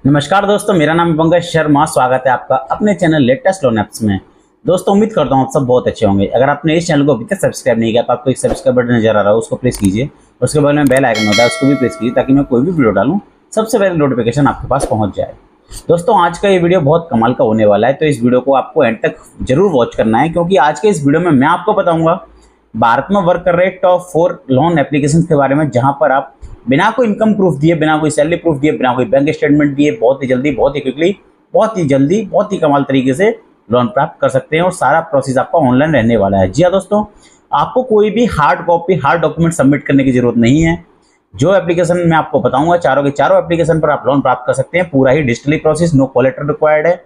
नमस्कार दोस्तों, मेरा नाम है पंकज शर्मा। स्वागत है आपका अपने चैनल लेटेस्ट लोन ऐप्स में। दोस्तों उम्मीद करता हूँ आप सब बहुत अच्छे होंगे। अगर आपने इस चैनल को अभी तक सब्सक्राइब नहीं किया तो आपको एक सब्सक्राइब बटन नजर आ रहा है, उसको प्रेस कीजिए। उसके बाद में बेल आइकन होता है, उसको भी प्रेस कीजिए ताकि मैं कोई भी वीडियो डालूँ सबसे पहले नोटिफिकेशन आपके पास पहुँच जाए। दोस्तों आज का ये वीडियो बहुत कमाल का होने वाला है, तो इस वीडियो को आपको एंड तक जरूर वॉच करना है, क्योंकि आज के इस वीडियो में मैं आपको बताऊंगा भारत में वर्क कर रहे टॉप 4 लोन एप्लीकेशन के बारे में, जहां पर आप बिना कोई इनकम प्रूफ दिए, बिना कोई सैलरी प्रूफ दिए, बिना कोई बैंक स्टेटमेंट दिए बहुत ही जल्दी, बहुत ही क्विकली, बहुत ही जल्दी, बहुत ही कमाल तरीके से लोन प्राप्त कर सकते हैं। और सारा प्रोसेस आपका ऑनलाइन रहने वाला है। जी हाँ दोस्तों, आपको कोई भी hard copy, hard document submit करने की जरूरत नहीं है। जो एप्लीकेशन मैं आपको बताऊंगा, चारों के चारों एप्लीकेशन पर आप लोन प्राप्त कर सकते हैं। पूरा ही digitally process, no collateral required है।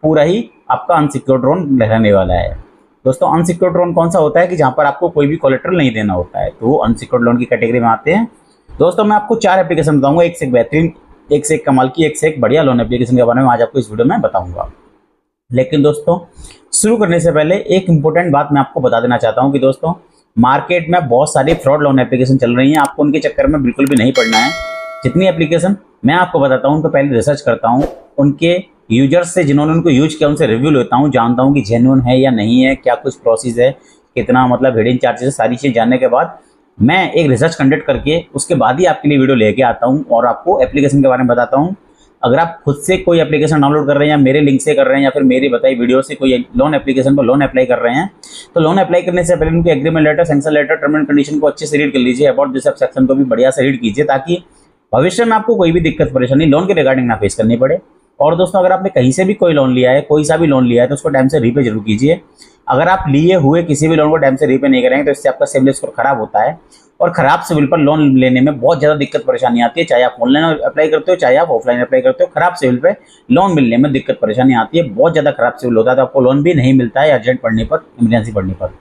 पूरा ही आपका अनसिक्योर्ड लोन रहने वाला है। दोस्तों अनसिक्योर्ड लोन कौन सा होता है कि जहां पर आपको कोई भी कोलेटरल नहीं देना होता है, तो वो अनसिक्योर्ड लोन की कैटेगरी में आते हैं। दोस्तों मैं आपको 4 एप्लीकेशन बताऊंगा, एक से एक बेहतरीन, एक से एक कमाल की, एक से एक बढ़िया लोन एप्लीकेशन के बारे में आज आपको इस वीडियो में बताऊंगा। लेकिन दोस्तों शुरू करने से पहले एक इंपॉर्टेंट बात मैं आपको बता देना चाहता हूं कि दोस्तों मार्केट में बहुत सारी फ्रॉड लोन एप्लीकेशन चल रही हैं। आपको उनके चक्कर में बिल्कुल भी नहीं पड़ना है। जितनी एप्लीकेशन मैं आपको बताता हूं उन पर पहले रिसर्च करता हूं, उनके यूजर्स से जिन्होंने उनको यूज किया उनसे रिव्यू लेता हूं, जानता हूं कि जेन्युइन है या नहीं है, क्या कुछ प्रोसेस है, कितना मतलब हिडन चार्जेस है। सारी चीज़ जानने के बाद मैं एक रिसर्च कंडक्ट करके उसके बाद ही आपके लिए वीडियो लेके आता हूं और आपको एप्लीकेशन के बारे में बताता हूं। अगर आप खुद से कोई एप्लीकेशन डाउनलोड कर रहे हैं या मेरे लिंक से कर रहे हैं या फिर मेरी बताई वीडियो से कोई लोन एप्लीकेशन पर लोन अप्लाई कर रहे हैं, तो लोन अप्लाई करने से पहले उनके agreement letter, sanction letter, term and condition को अच्छे से रीड कर लीजिए। अबाउट दिस सेक्शन को भी बढ़िया से रीड कीजिए ताकि भविष्य में आपको कोई भी दिक्कत परेशानी लोन के रिगार्डिंग ना फेस करनी पड़े। और दोस्तों अगर आपने कहीं से भी कोई लोन लिया है, कोई सा भी लोन लिया है, तो उसको टाइम से रीपे जरूर कीजिए। अगर आप लिए हुए किसी भी लोन को टाइम से रीपे नहीं करेंगे तो इससे आपका सिबिल स्कोर खराब होता है और खराब सिबिल पर लोन लेने में बहुत ज़्यादा दिक्कत परेशानी आती है। चाहे आप ऑनलाइन अप्लाई करते हो, चाहे आप ऑफलाइन अप्लाई करते हो, खराब सिबिल पे लोन मिलने में दिक्कत परेशानी आती है। बहुत ज़्यादा खराब सिबिल होता है तो आपको लोन भी नहीं मिलता है अर्जेंट पड़ने पर, इमरजेंसी पड़ने पर।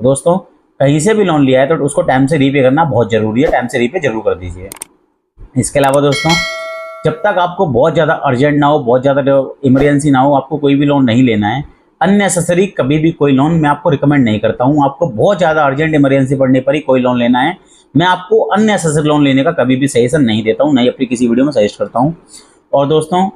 दोस्तों कहीं से भी लोन लिया है तो उसको टाइम से रीपे करना बहुत जरूरी है। टाइम से रीपे जरूर कर दीजिए। इसके अलावा दोस्तों जब तक आपको बहुत ज़्यादा अर्जेंट ना हो, बहुत ज़्यादा इमरजेंसी ना हो, आपको कोई भी लोन नहीं लेना है। अननेसेसरी कभी भी कोई लोन मैं आपको रिकमेंड नहीं करता हूं। आपको बहुत ज़्यादा अर्जेंट इमरजेंसी पड़ने पर ही कोई लोन लेना है। मैं आपको अननेसेसरी लोन लेने का कभी भी सजेशन नहीं देता हूं, नहीं अपनी किसी वीडियो में सजेस्ट करता हूं। और दोस्तों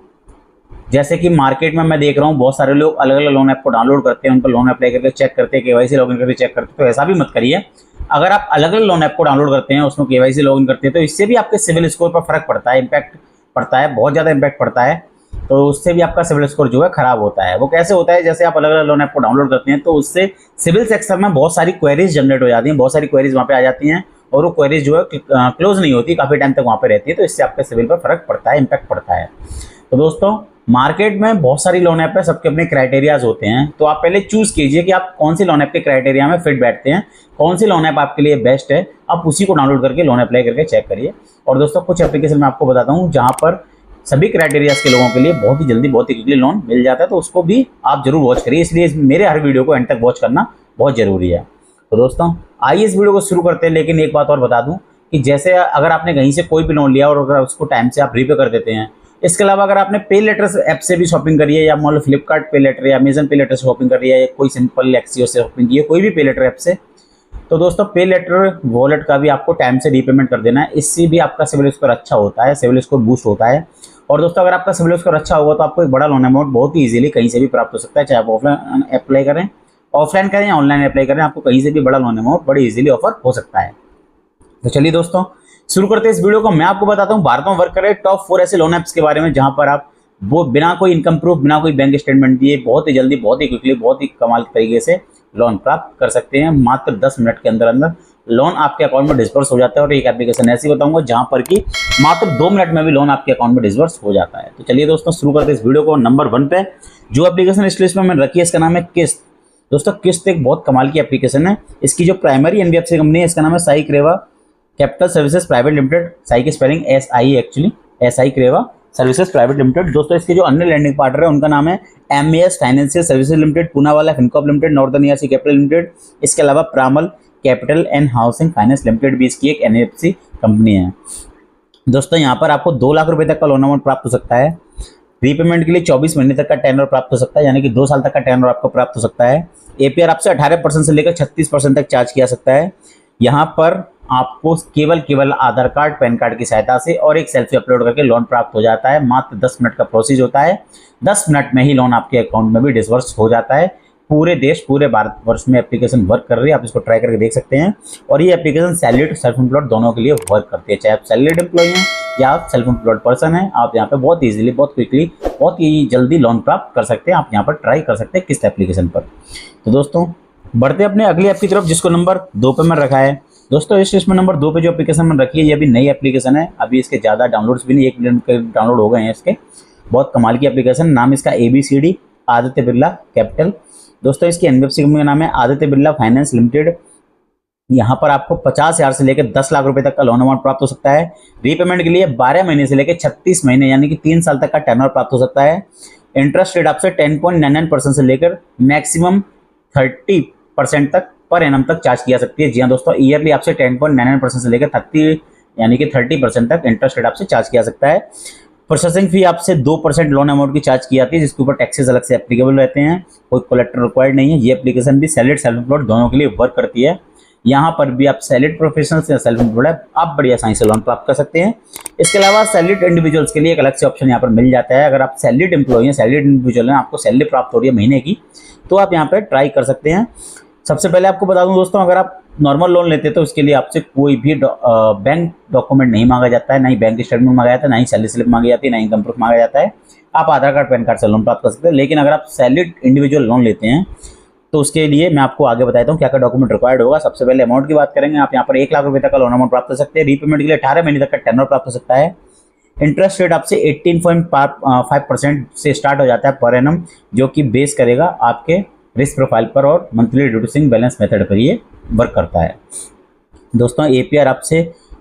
जैसे कि मार्केट में मैं देख रहा हूँ बहुत सारे लोग अलग अलग लोन ऐप को डाउनलोड करते हैं, उन पर लोन अप्लाई करके चेक करते हैं, केवाईसी लॉगिन करके चेक करते हैं। तो ऐसा भी मत करिए। अगर आप अलग अलग लोन ऐप को डाउनलोड करते हैं, उसमें केवाईसी लॉगिन करते हैं, तो इससे भी आपके सिविल स्कोर पर फर्क पड़ता है, इंपैक्ट पड़ता है, बहुत ज़्यादा इंपैक्ट पड़ता है। तो उससे भी आपका सिविल स्कोर जो है खराब होता है। वो कैसे होता है, जैसे आप अलग अलग लोन ऐप को डाउनलोड करते हैं तो उससे सिविल सेक्शन में बहुत सारी क्वेरीज जनरेट हो जाती हैं, बहुत सारी क्वेरीज वहाँ पे आ जाती हैं और वो क्वेरीज जो है क्लोज नहीं होती, काफ़ी टाइम तक वहाँ पे रहती है। तो इससे आपके सिविल पर फर्क पड़ता है, इंपैक्ट पड़ता है। तो दोस्तों मार्केट में बहुत सारी लोन ऐप है, सबके अपने क्राइटेरियाज होते हैं। तो आप पहले चूज कीजिए कि आप कौन सी लोन ऐप के क्राइटेरिया में फिट बैठते हैं, कौन सी लोन ऐप आपके लिए बेस्ट है। आप उसी को डाउनलोड करके लोन अप्लाई करके चेक करिए। और दोस्तों कुछ एप्लीकेशन मैं आपको बताता हूँ जहाँ पर सभी क्राइटेरियाज के लोगों के लिए बहुत ही जल्दी, बहुत ही क्विकली लोन मिल जाता है, तो उसको भी आप जरूर वॉच करिए। इसलिए मेरे हर वीडियो को एंड तक वॉच करना बहुत जरूरी है। तो दोस्तों आइए इस वीडियो को शुरू करते हैं। लेकिन एक बात और बता दूं कि जैसे अगर आपने कहीं से कोई भी लोन लिया और अगर उसको टाइम से आप रीपे कर देते हैं, इसके अलावा अगर आपने पे लेटर ऐप से भी शॉपिंग करी है, या मान लो फ्लिपकार्ट पे लेटर या अमेजन पे लेटर से शॉपिंग करी है, या कोई सिंपल एक्सियो से शॉपिंग की है, कोई भी पे लेटर ऐप से, तो दोस्तों पे लेटर वॉलेट का भी आपको टाइम से रीपेमेंट कर देना है। इससे भी आपका सिविल स्कोर अच्छा होता है, सिविल स्कोर बूस्ट होता है। और दोस्तों अगर आपका सिविल स्कोर अच्छा होगा तो आपको एक बड़ा लोन अमाउंट बहुत ही इजीली कहीं से भी प्राप्त हो सकता है। चाहे आप ऑफलाइन अप्लाई करें, ऑफलाइन करें या ऑनलाइन अप्लाई करें, आपको कहीं से भी बड़ा लोन अमाउंट बड़ी इजीली ऑफर हो सकता है। तो चलिए दोस्तों शुरू करते हैं इस वीडियो को। मैं आपको बताता हूँ भारत में वर्क कर रहे टॉप 4 ऐसे लोन ऐप्स के बारे में, जहां पर आप वो बिना कोई इनकम प्रूफ, बिना कोई बैंक स्टेटमेंट दिए बहुत ही जल्दी, बहुत ही क्विकली, बहुत ही कमाल तरीके से लोन प्राप्त कर सकते हैं। मात्र 10 मिनट के अंदर अंदर लोन आपके अकाउंट में डिस्बर्स हो जाता है। और एक एप्लीकेशन ऐसी बताऊंगा जहां पर कि मात्र 2 मिनट में भी लोन आपके अकाउंट में डिस्बर्स हो जाता है। तो चलिए दोस्तों शुरू करते हैं इस वीडियो को। नंबर 1 पे जो एप्लीकेशन इस लिस्ट में मैंने रखी है, इसका नाम है किस्त। दोस्तों किस्त एक बहुत कमाल की एप्लीकेशन है। इसकी जो प्राइमरी एनबीएफसी कंपनी है, इसका नाम है Si Creva capital services private limited. Si की spelling SI actually, SI Creva services private limited. दोस्तों इसके जो अन्य लैंडिंग पार्टनर है उनका नाम है MES financial services limited, Poonawalla Fincorp limited, northern ERC capital limited. इसके अलावा Piramal capital and housing finance limited भी इसकी एक NBFC कंपनी है। दोस्तों यहाँ पर आपको 2 लाख रुपए तक का लोन अमाउंट प्राप्त हो सकता है। रीपेमेंट के लिए 24 महीने तक का टेनर प्राप्त हो सकता है, यानी कि 2 साल तक का टेनर आपको प्राप्त हो सकता है। APR आपसे 18% से लेकर 36% तक चार्ज किया सकता है। यहाँ पर आपको केवल आधार कार्ड पैन कार्ड की सहायता से और एक सेल्फी अपलोड करके लोन प्राप्त हो जाता है। मात्र 10 मिनट का प्रोसेस होता है। 10 मिनट में ही लोन आपके अकाउंट में भी डिसवर्स हो जाता है। पूरे देश पूरे भारतवर्ष में एप्लीकेशन वर्क कर रही है, आप इसको ट्राई करके देख सकते हैं। और ये एप्लीकेशन सैलरीड और सेल्फ एम्प्लॉयड दोनों के लिए वर्क करती है। चाहे आप सैलरीड एम्प्लॉय हैं या आप सेल्फ एम्प्लॉयड पर्सन हैं, आप यहाँ पे बहुत ईजिली, बहुत क्विकली, बहुत ही जल्दी लोन प्राप्त कर सकते हैं। आप यहाँ पर ट्राई कर सकते हैं किस एप्लीकेशन पर। तो दोस्तों बढ़ते अपने अगली ऐप की तरफ, जिसको नंबर 2 पे मैंने रखा है। दोस्तों इस लिस्ट में नंबर 2 पे जो एप्लीकेशन मैंने रखी है, ये अभी नई एप्लीकेशन है। अभी इसके ज़्यादा डाउनलोड्स भी नहीं, 1 मिलियन के डाउनलोड हो गए हैं इसके। बहुत कमाल की एप्लीकेशन, नाम इसका ABCD आदित्य बिरला कैपिटल। दोस्तों इसकी एनबीएफसी कंपनी का नाम है आदित्य बिरला फाइनेंस लिमिटेड। यहाँ पर आपको 50,000 से लेकर 10 लाख रुपए तक का लोन अमाउंट प्राप्त हो सकता है। रीपेमेंट के लिए 12 महीने से लेकर 36 महीने यानी कि 3 साल तक का टेन्योर प्राप्त हो सकता है। इंटरेस्ट रेट आपसे 10.99% से लेकर मैक्सिमम 30% तक पर एनम तक चार्ज किया सकती है। जी हाँ दोस्तों, ईयरली आपसे 10.99% से लेकर 30 यानी कि 30% तक इंटरेस्ट रेट आपसे चार्ज किया सकता है। प्रोसेसिंग फी आपसे 2% लोन अमाउंट की चार्ज की जाती है, जिसके ऊपर टैक्सेस अलग से एप्लीकेबल रहते हैं। कोई कोलेक्टर रिक्वायर्ड नहीं है। ये एप्लीकेशन भी सैलरीड सेल्फ एम्प्लॉयड दोनों के लिए वर्क करती है। यहाँ पर भी आप सैलरीड प्रोफेशनल्स या सेल्फ एम्प्लॉयड आप बड़ी आसानी से लोन प्राप्त कर सकते हैं। इसके अलावा सैलरीड इंडिविजुअल्स के लिए एक अलग से ऑप्शन यहाँ पर मिल जाता है। अगर आप सैलरीड एम्प्लॉय हैं, सैलरीड इंडिविजुअल हैं, आपको सैलरी प्राप्त हो रही है महीने की, तो आप यहाँ पर ट्राई कर सकते हैं। सबसे पहले आपको बता दूं दोस्तों, अगर आप नॉर्मल लोन लेते हैं तो उसके लिए आपसे कोई भी बैंक डॉक्यूमेंट नहीं मांगा जाता है, ना ही बैंक स्टेटमेंट मांगा जाता है, ना ही सैलरी स्लिप मांगी जाती है, ना ही इनकम प्रूफ मांगा जाता है। आप आधार कार्ड पैन कार्ड से लोन प्राप्त कर सकते हैं। लेकिन अगर आप सैलरीड इंडिविजुअल लोन लेते हैं तो उसके लिए मैं आपको आगे बताता हूँ क्या क्या डॉक्यूमेंट रिक्वायर्ड होगा। सबसे पहले अमाउंट की बात करेंगे। आप यहाँ पर 1 लाख रुपए तक का लोन अमाउंट प्राप्त कर सकते हैं। रीपेमेंट के लिए 18 महीने तक का टेन्योर प्राप्त हो सकता है। इंटरेस्ट रेट आपसे 18.5% से स्टार्ट हो जाता है पर एनम, जो कि बेस करेगा आपके रिस्क प्रोफाइल पर और मंथली रिड्यूसिंग बैलेंस मेथड पर ये वर्क करता है। दोस्तों APR आपसे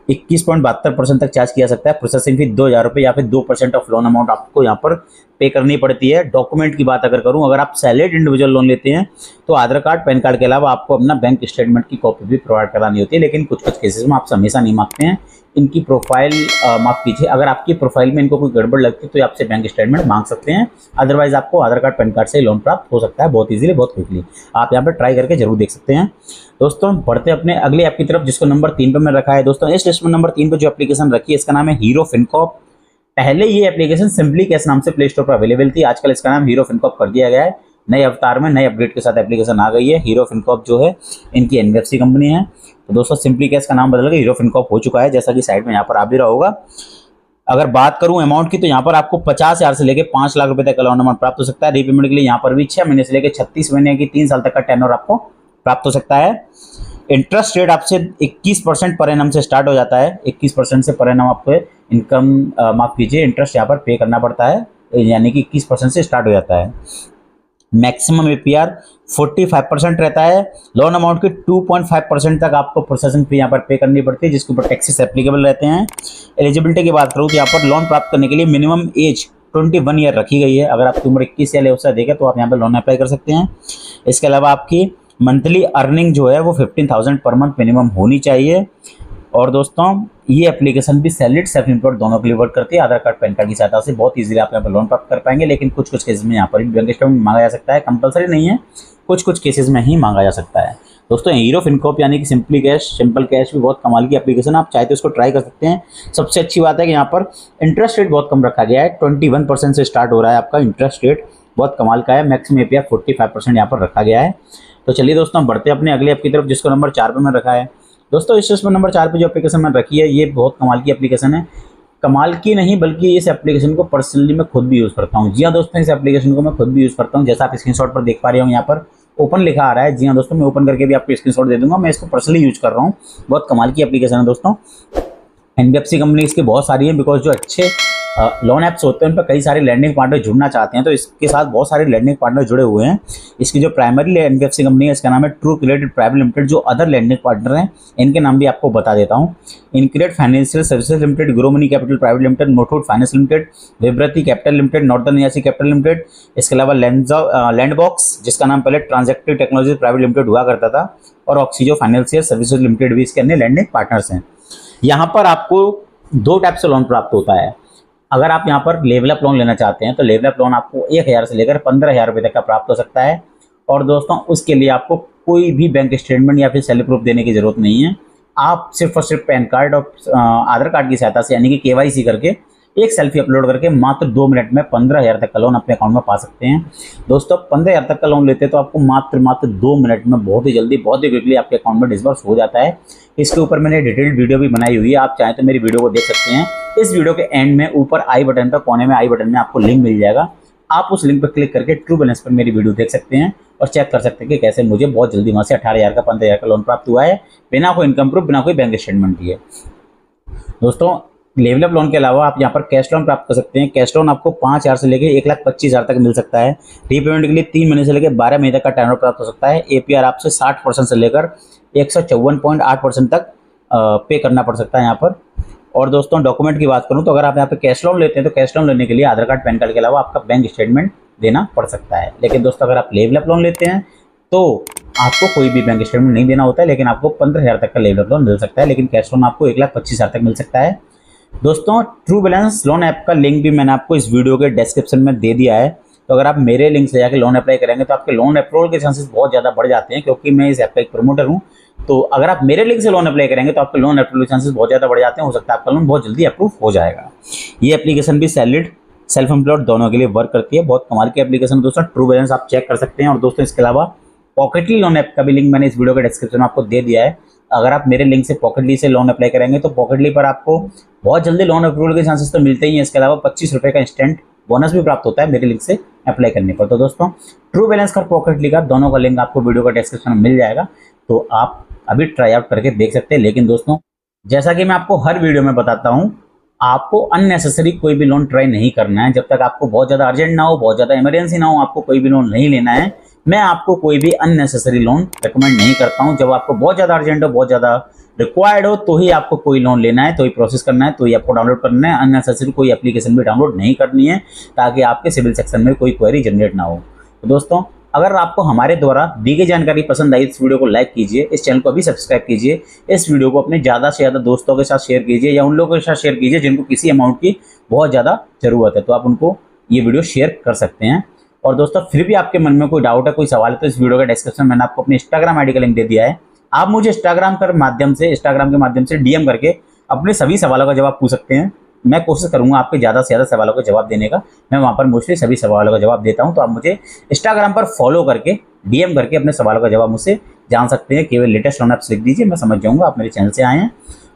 21.72% तक चार्ज किया सकता है। प्रोसेसिंग फी 2,000 रुपये या फिर 2% ऑफ लोन अमाउंट आपको यहाँ पर पे करनी पड़ती है। डॉक्यूमेंट की बात अगर करूँ, अगर आप सैलरीड इंडिविजुअल लोन लेते हैं तो आधार कार्ड पैन कार्ड के अलावा आपको अपना बैंक स्टेटमेंट की कॉपी भी प्रोवाइड करानी होती है। लेकिन कुछ केसेस में आप हमेशा नहीं मांगते हैं। इनकी प्रोफाइल माफ कीजिए, अगर आपकी प्रोफाइल में इनको कोई गड़बड़ लगती है तो आपसे बैंक स्टेटमेंट मांग सकते हैं। अदरवाइज आपको आधार कार्ड पैन कार्ड से लोन प्राप्त हो सकता है बहुत इजीली, बहुत क्विकली। आप यहाँ पर ट्राई करके जरूर देख सकते हैं। दोस्तों बढ़ते अपने अगले ऐप की तरफ, जिसको नंबर 3 पे मैं रखा है। दोस्तों इस लिस्ट में नंबर 3 पे जो एप्लीकेशन रखी है इसका नाम है हीरो फिनकॉर्प। पहले ये एप्लीकेशन सिंपली कैश नाम से प्ले स्टोर पर अवेलेबल थी। आजकल इसका नाम हीरो फिनकॉर्प कर दिया गया है। नए अवतार में नए अपडेट के साथ एप्लीकेशन आ गई है। हीरो फिनकॉर्प जो है इनकी एनबीएफसी कंपनी है। तो दोस्तों सिंपली कैश का नाम बदल के हीरो फिनकॉर्प हो चुका है, जैसा कि साइड में यहाँ पर आ भी रहा होगा। अगर बात करूं अमाउंट की तो यहाँ पर आपको 50,000 से लेकर 5 लाख रुपए तक का लोन अमाउंट प्राप्त हो सकता है। रीपेमेंट के लिए यहाँ पर भी 6 महीने से लेकर 36 महीने की 3 साल तक का टेन्योर आपको प्राप्त हो सकता है। इंटरेस्ट रेट आपसे 21% पर एनम से स्टार्ट हो जाता है। 21% से पर एनम आपको इनकम माफ कीजिए इंटरेस्ट यहाँ पर पे करना पड़ता है, यानी कि 21% से स्टार्ट हो जाता है। मैक्सिमम APR 45% रहता है। लोन अमाउंट की 2.5% तक आपको प्रोसेसिंग फी यहाँ पर पे करनी पड़ती है, जिसके ऊपर टैक्सेस एप्लीकेबल रहते हैं। एलिजिबिलिटी की बात करूँ तो यहाँ पर लोन प्राप्त करने के लिए मिनिमम एज 21 ईयर रखी गई है। अगर आपकी उम्र 21 या उससे अधिक है तो आप यहाँ पर लोन अप्लाई कर सकते हैं। इसके अलावा आपकी मंथली अर्निंग जो है वो 15,000 पर मंथ मिनिमम होनी चाहिए। और दोस्तों ये एप्लीकेशन भी सैलरीड सेल्फ एम्प्लॉयड दोनों के लिए वर्क करती है। आधार कार्ड पैन कार्ड की सहायता से बहुत इजीली आप यहाँ पर लोन प्राप्त कर पाएंगे। लेकिन कुछ केसेस में यहाँ पर भी बैंक स्टेटमेंट मांगा जा सकता है, कंपलसरी नहीं है, कुछ केसेस में ही मांगा जा सकता है। दोस्तों हीरो फिनकॉर्प यानी कि सिंपल कैश भी बहुत कमाल की एप्लीकेशन, आप चाहे तो इसको ट्राई कर सकते हैं। सबसे अच्छी बात है कि यहाँ पर इंटरेस्ट रेट बहुत कम रखा गया है। 21% से स्टार्ट हो रहा है आपका इंटरेस्ट रेट, बहुत कमाल का है। मैक्सिमम APR 45% यहाँ पर रखा गया है। तो चलिए दोस्तों बढ़ते अपने अगले ऐप की तरफ, जिसको नंबर 4 पे मैंने रखा है। दोस्तों इस लिस्ट में नंबर 4 पे जो एप्लीकेशन मैंने रखी है ये बहुत कमाल की एप्लीकेशन है। कमाल की नहीं बल्कि इस एप्लीकेशन को पर्सनली मैं खुद भी यूज़ करता हूँ। जी हाँ दोस्तों, इस एप्लीकेशन को मैं खुद भी यूज़ करता हूँ। जैसा आप स्क्रीनशॉट पर देख पा रहे हो, यहाँ पर ओपन लिखा आ रहा है। जी हाँ दोस्तों, मैं ओपन करके भी आपको स्क्रीनशॉट दे दूंगा। मैं इसको पर्सनली यूज़ कर रहा हूँ। बहुत कमाल की एप्लीकेशन है दोस्तों। एनबीएफसी कंपनी इसकी बहुत सारी है, बिकॉज जो अच्छे लोन ऐप्स होते हैं उन पर कई सारे लैंडिंग पार्टनर जुड़ना चाहते हैं, तो इसके साथ बहुत सारे लैंडिंग पार्टनर जुड़े हुए हैं। इसकी जो प्राइमरी एनबीएफसी कंपनी है इसका नाम है ट्रू क्रेडिट प्राइवेट लिमिटेड। जो अदर लैंडिंग पार्टनर हैं इनके नाम भी आपको बता देता हूँ। InCred financial services limited, grow money capital private limited, Muthoot finance limited, Vivriti capital limited, northern Asia capital limited. इसके अलावा लैंडबॉक्स जिसका नाम पहले ट्रांजैक्टिव टेक्नोलॉजी प्राइवेट लिमिटेड हुआ करता था, और ऑक्सीजो फाइनेंशियल सर्विसेज लिमिटेड भी इसके अन्य लैंडिंग पार्टनर्स हैं। यहाँ पर आपको 2 टाइप से लोन प्राप्त होता है। अगर आप यहाँ पर लेवल अप लोन लेना चाहते हैं तो लेवल अप लोन आपको 1,000 से लेकर 15,000 रुपये तक का प्राप्त हो सकता है। और दोस्तों उसके लिए आपको कोई भी बैंक स्टेटमेंट या फिर सैलरी प्रूफ देने की जरूरत नहीं है। आप सिर्फ और सिर्फ पैन कार्ड और आधार कार्ड की सहायता से यानी कि केवाईसी करके एक सेल्फी अपलोड करके मात्र 2 मिनट में 15,000 तक का लोन अपने अकाउंट में पा सकते हैं। दोस्तों 15,000 तक का लोन लेते हैं तो आपको मात्र 2 मिनट में बहुत ही जल्दी बहुत ही क्विकली आपके अकाउंट में डिस्बर्स हो जाता है। इसके ऊपर मैंने डिटेल्ड वीडियो भी बनाई हुई है, आप चाहें तो मेरी वीडियो को देख सकते हैं। इस वीडियो के एंड में ऊपर आई बटन पर कोने में आई बटन में आपको लिंक मिल जाएगा, आप उस लिंक पर क्लिक करके ट्रू बैलेंस पर मेरी वीडियो देख सकते हैं और चेक कर सकते हैं कि कैसे मुझे बहुत जल्दी वहाँ से 18,000 का 15,000 का लोन प्राप्त हुआ है बिना कोई इनकम प्रूफ, बिना कोई बैंक स्टेटमेंट दिए। दोस्तों लेवल अप लोन के अलावा आप यहाँ पर कैश लोन प्राप्त कर सकते हैं। कैश लोन आपको 5,000 से लेकर 1,25,000 तक मिल सकता है। रीपेमेंट के लिए 3 महीने से लेकर 12 महीने तक का टेन्योर प्राप्त हो सकता है। APR आपसे 60% से लेकर 154.8% तक पे करना पड़ सकता है यहाँ पर। और दोस्तों डॉक्यूमेंट की बात करूँ तो अगर आप यहाँ पे कैश लोन लेते हैं तो कैश लोन लेने के लिए आधार कार्ड, पैन कार्ड के अलावा आपका बैंक स्टेटमेंट देना पड़ सकता है। लेकिन दोस्तों अगर आप लेवल अप लोन लेते हैं तो आपको कोई भी बैंक स्टेटमेंट नहीं देना होता है, लेकिन आपको 15,000 तक का लेवल अप लोन मिल सकता है। लेकिन कैश लोन आपको 1,25,000 तक मिल सकता है। दोस्तों ट्रू बैलेंस लोन ऐप का लिंक भी मैंने आपको इस वीडियो के डिस्क्रिप्शन में दे दिया है, तो अगर आप मेरे लिंक से जाकर लोन अप्लाई करेंगे तो आपके लोन अप्रूवल के चांसेस बहुत ज़्यादा बढ़ जाते हैं, क्योंकि मैं इस ऐप का एक प्रमोटर हूँ। तो अगर आप मेरे लिंक से लोन अप्लाई करेंगे तो आपके लोन अप्रूवल के चांसेस बहुत ज़्यादा बढ़ जाते हैं, हो सकता है आपका लोन बहुत जल्दी अप्रूव हो जाएगा। ये एप्लीकेशन भी सैलरीड, सेल्फ एम्प्लॉयड दोनों के लिए वर्क करती है। बहुत कमाल की एप्लीकेशन दोस्तों, ट्रू बैलेंस आप चेक कर सकते हैं। और दोस्तों इसके अलावा पॉकेटली लोन ऐप का भी लिंक मैंने इस वीडियो के डिस्क्रिप्शन में आपको दे दिया है। अगर आप मेरे लिंक से पॉकेटली से लोन अप्लाई करेंगे तो पॉकेटली पर आपको बहुत जल्दी लोन अप्रूवल के चांसेस तो मिलते ही हैं। इसके अलावा 25 रुपये का इंस्टेंट बोनस भी प्राप्त होता है मेरे लिंक से अप्लाई करने पर। तो दोस्तों ट्रू बैलेंस का, पॉकेटली का, दोनों का लिंक आपको वीडियो का डिस्क्रिप्शन में मिल जाएगा, तो आप अभी ट्राई आउट करके देख सकते हैं। लेकिन दोस्तों जैसा कि मैं आपको हर वीडियो में बताता हूँ, आपको अननेसेसरी कोई भी लोन ट्राई नहीं करना है। जब तक आपको बहुत ज़्यादा अर्जेंट ना हो, बहुत ज़्यादा इमरजेंसी ना हो, आपको कोई भी लोन नहीं लेना है। मैं आपको कोई भी अननेसेसरी लोन रिकमेंड नहीं करता हूं। जब आपको बहुत ज़्यादा अर्जेंट हो, बहुत ज़्यादा रिक्वायर्ड हो, तो ही आपको कोई लोन लेना है, तो ही प्रोसेस करना है, तो ही आपको डाउनलोड करना है। अननेसेसरी कोई एप्लीकेशन भी डाउनलोड नहीं करनी है, ताकि आपके सिविल सेक्शन में कोई क्वेरी जनरेट ना हो। तो दोस्तों अगर आपको हमारे द्वारा दी गई जानकारी पसंद आई, इस वीडियो को लाइक कीजिए, इस चैनल को अभी सब्सक्राइब कीजिए, इस वीडियो को अपने ज़्यादा से ज़्यादा दोस्तों के साथ शेयर कीजिए, या उन लोगों के साथ शेयर कीजिए जिनको किसी अमाउंट की बहुत ज़्यादा ज़रूरत है, तो आप उनको ये वीडियो शेयर कर सकते हैं। और दोस्तों फिर भी आपके मन में कोई डाउट है, कोई सवाल है, तो इस वीडियो के डिस्क्रिप्शन में मैंने आपको अपनी इंस्टाग्राम आईडी का लिंक दे दिया है। आप मुझे इंस्टाग्राम के माध्यम से DM करके अपने सभी सवालों का जवाब पूछ सकते हैं। मैं कोशिश करूंगा आपके ज़्यादा से ज़्यादा सवालों का जवाब देने का। मैं वहाँ पर मोस्टली सभी सवालों का जवाब देता हूँ, तो आप मुझे इंस्टाग्राम पर फॉलो करके DM करके अपने सवालों का जवाब मुझसे जान सकते हैं। केवल लेटेस्ट लोन ऐप्स लिख दीजिए, मैं समझ जाऊँगा आप मेरे चैनल से आए हैं।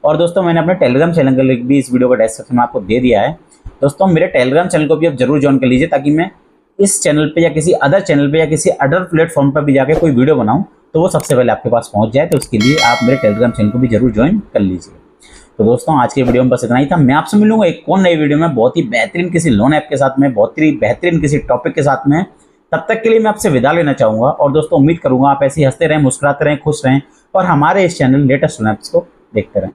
और दोस्तों मैंने अपने टेलीग्राम चैनल का लिंक भी इस वीडियो का डिस्क्रिप्शन में आपको दे दिया है। दोस्तों मेरे टेलीग्राम चैनल को भी आप जरूर ज्वाइन कर लीजिए, ताकि मैं इस चैनल पे या किसी अदर चैनल पे या किसी अदर प्लेटफॉर्म पर भी जाके कोई वीडियो बनाऊं तो वो सबसे पहले आपके पास पहुंच जाए। तो उसके लिए आप मेरे टेलीग्राम चैनल को भी जरूर ज्वाइन कर लीजिए। तो दोस्तों आज के वीडियो में बस इतना ही था। मैं आपसे मिलूंगा एक और नई वीडियो में, बहुत ही बेहतरीन किसी लोन ऐप के साथ में, बहुत ही बेहतरीन किसी टॉपिक के साथ में। तब तक के लिए मैं आपसे विदा लेना चाहूँगा। और दोस्तों उम्मीद करूँगा आप ऐसे ही हंसते रहें, मुस्कुराते रहें, खुश रहें और हमारे इस चैनल लेटेस्ट लोन ऐप्स को देखते रहें।